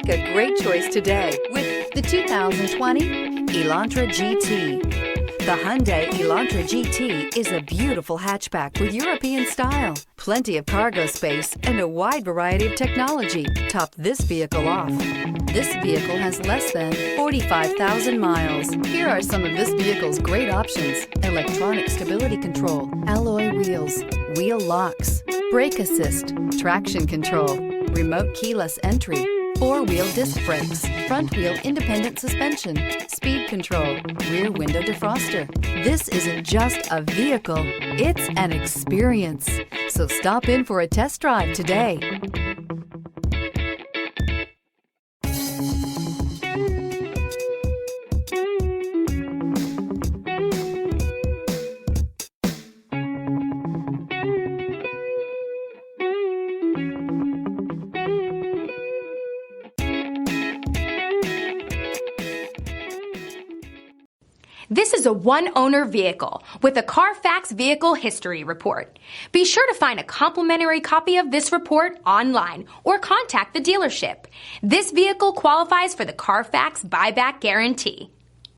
Make a great choice today with the 2020 Elantra GT. The Hyundai Elantra GT is a beautiful hatchback with European style, plenty of cargo space, and a wide variety of technology top this vehicle off. This vehicle has less than 45,000 miles. Here are some of this vehicle's great options: electronic stability control, alloy wheels, wheel locks, brake assist, traction control, remote keyless entry, four-wheel disc brakes, front-wheel independent suspension, speed control, rear window defroster. This isn't just a vehicle, it's an experience. So stop in for a test drive today. This is a one-owner vehicle with a CARFAX Vehicle History Report. Be sure to find a complimentary copy of this report online or contact the dealership. This vehicle qualifies for the CARFAX Buyback Guarantee.